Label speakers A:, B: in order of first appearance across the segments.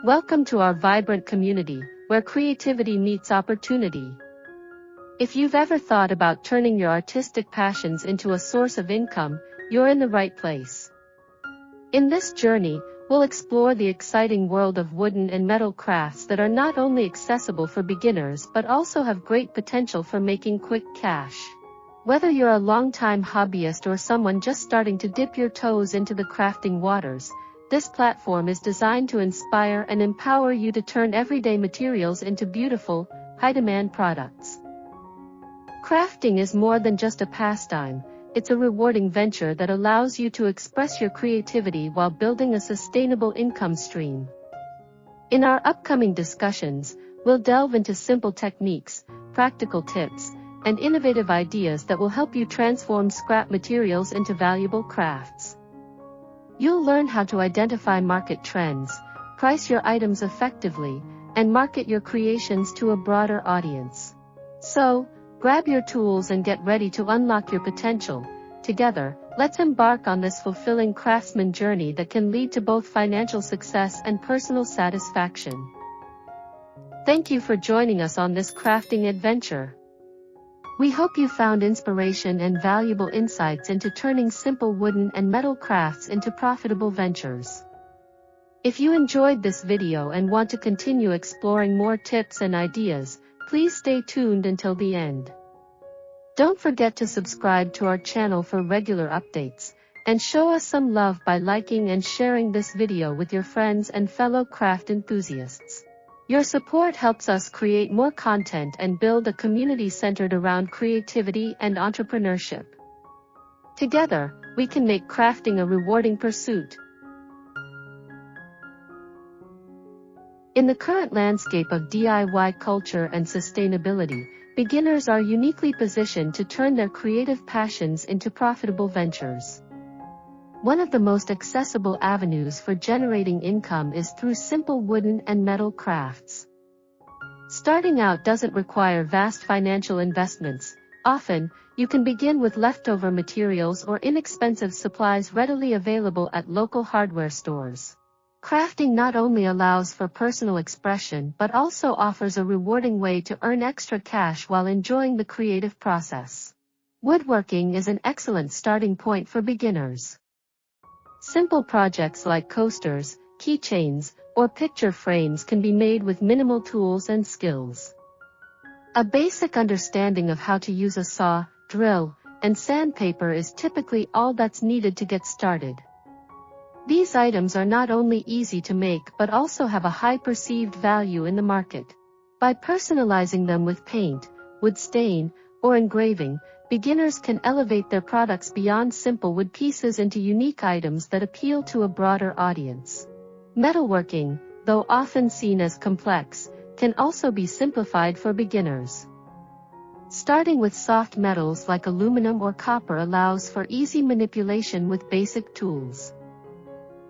A: Welcome to our vibrant community, where creativity meets opportunity. If you've ever thought about turning your artistic passions into a source of income, you're in the right place. In this journey, we'll explore the exciting world of wooden and metal crafts that are not only accessible for beginners but also have great potential for making quick cash. Whether you're a long-time hobbyist or someone just starting to dip your toes into the crafting waters, this platform is designed to inspire and empower you to turn everyday materials into beautiful, high-demand products. Crafting is more than just a pastime. It's a rewarding venture that allows you to express your creativity while building a sustainable income stream. In our upcoming discussions, we'll delve into simple techniques, practical tips, and innovative ideas that will help you transform scrap materials into valuable crafts. You'll learn how to identify market trends, price your items effectively, and market your creations to a broader audience. So, grab your tools and get ready to unlock your potential. Together, let's embark on this fulfilling craftsman journey that can lead to both financial success and personal satisfaction. Thank you for joining us on this crafting adventure. We hope you found inspiration and valuable insights into turning simple wooden and metal crafts into profitable ventures. If you enjoyed this video and want to continue exploring more tips and ideas, please stay tuned until the end. Don't forget to subscribe to our channel for regular updates, and show us some love by liking and sharing this video with your friends and fellow craft enthusiasts. Your support helps us create more content and build a community centered around creativity and entrepreneurship. Together, we can make crafting a rewarding pursuit. In the current landscape of DIY culture and sustainability, beginners are uniquely positioned to turn their creative passions into profitable ventures. One of the most accessible avenues for generating income is through simple wooden and metal crafts. Starting out doesn't require vast financial investments. Often, you can begin with leftover materials or inexpensive supplies readily available at local hardware stores. Crafting not only allows for personal expression but also offers a rewarding way to earn extra cash while enjoying the creative process. Woodworking is an excellent starting point for beginners. Simple projects like coasters, keychains, or picture frames can be made with minimal tools and skills. A basic understanding of how to use a saw, drill, and sandpaper is typically all that's needed to get started. These items are not only easy to make but also have a high perceived value in the market. By personalizing them with paint, wood stain, or engraving, beginners can elevate their products beyond simple wood pieces into unique items that appeal to a broader audience. Metalworking, though often seen as complex, can also be simplified for beginners. Starting with soft metals like aluminum or copper allows for easy manipulation with basic tools.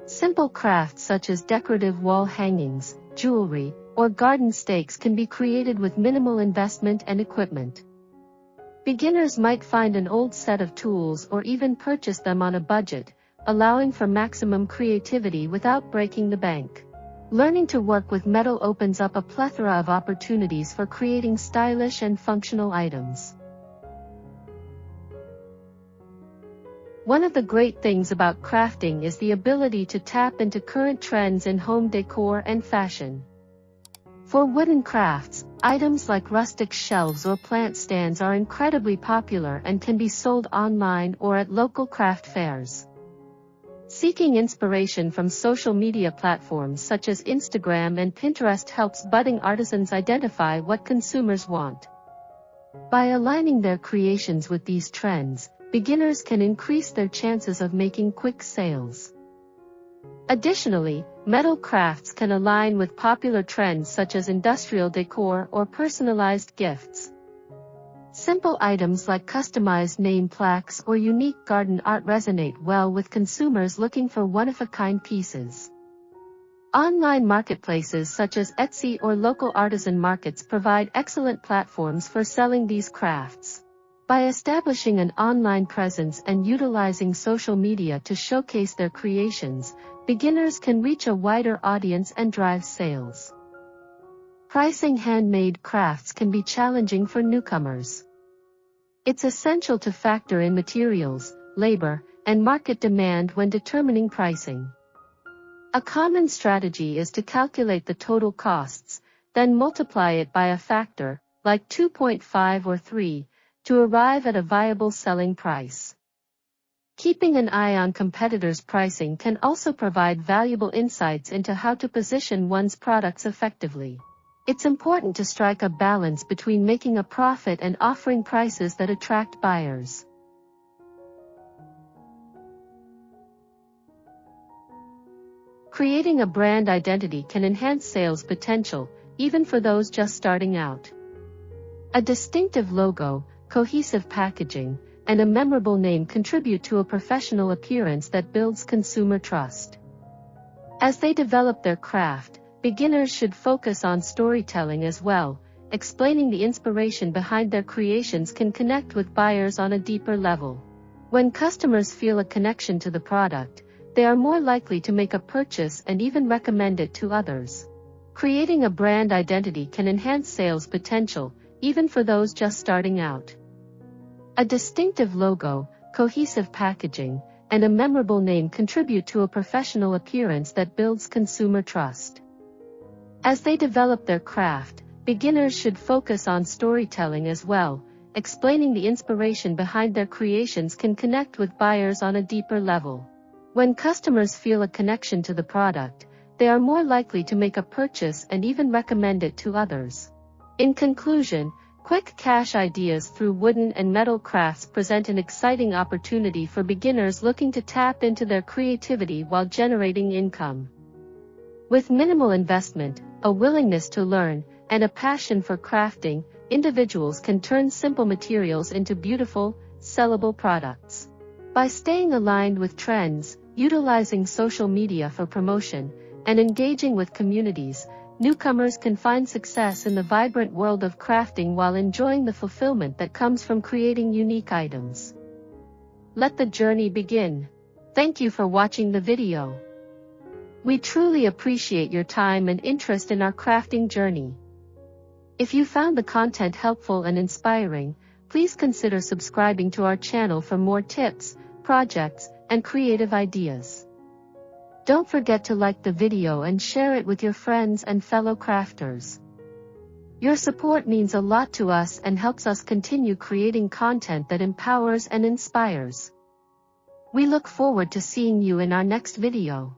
A: Simple crafts such as decorative wall hangings, jewelry, or garden stakes can be created with minimal investment and equipment. Beginners might find an old set of tools or even purchase them on a budget, allowing for maximum creativity without breaking the bank. Learning to work with metal opens up a plethora of opportunities for creating stylish and functional items. One of the great things about crafting is the ability to tap into current trends in home decor and fashion. For wooden crafts, items like rustic shelves or plant stands are incredibly popular and can be sold online or at local craft fairs. Seeking inspiration from social media platforms such as Instagram and Pinterest helps budding artisans identify what consumers want. By aligning their creations with these trends, beginners can increase their chances of making quick sales. Additionally, metal crafts can align with popular trends such as industrial decor or personalized gifts. Simple items like customized name plaques or unique garden art resonate well with consumers looking for one-of-a-kind pieces. Online marketplaces such as Etsy or local artisan markets provide excellent platforms for selling these crafts. By establishing an online presence and utilizing social media to showcase their creations, beginners can reach a wider audience and drive sales. Pricing handmade crafts can be challenging for newcomers. It's essential to factor in materials, labor, and market demand when determining pricing. A common strategy is to calculate the total costs, then multiply it by a factor, like 2.5 or 3, to arrive at a viable selling price. Keeping an eye on competitors' pricing can also provide valuable insights into how to position one's products effectively. It's important to strike a balance between making a profit and offering prices that attract buyers. Creating a brand identity can enhance sales potential, even for those just starting out. A distinctive logo, cohesive packaging, and a memorable name contribute to a professional appearance that builds consumer trust. As they develop their craft, beginners should focus on storytelling as well. Explaining the inspiration behind their creations can connect with buyers on a deeper level. When customers feel a connection to the product, they are more likely to make a purchase and even recommend it to others. Creating a brand identity can enhance sales potential, even for those just starting out. A distinctive logo, cohesive packaging, and a memorable name contribute to a professional appearance that builds consumer trust. As they develop their craft, beginners should focus on storytelling as well. Explaining the inspiration behind their creations can connect with buyers on a deeper level. When customers feel a connection to the product, they are more likely to make a purchase and even recommend it to others. In conclusion, quick cash ideas through wooden and metal crafts present an exciting opportunity for beginners looking to tap into their creativity while generating income. With minimal investment, a willingness to learn, and a passion for crafting, individuals can turn simple materials into beautiful, sellable products. By staying aligned with trends, utilizing social media for promotion, and engaging with communities, newcomers can find success in the vibrant world of crafting while enjoying the fulfillment that comes from creating unique items. Let the journey begin. Thank you for watching the video. We truly appreciate your time and interest in our crafting journey. If you found the content helpful and inspiring, please consider subscribing to our channel for more tips, projects, and creative ideas. Don't forget to like the video and share it with your friends and fellow crafters. Your support means a lot to us and helps us continue creating content that empowers and inspires. We look forward to seeing you in our next video.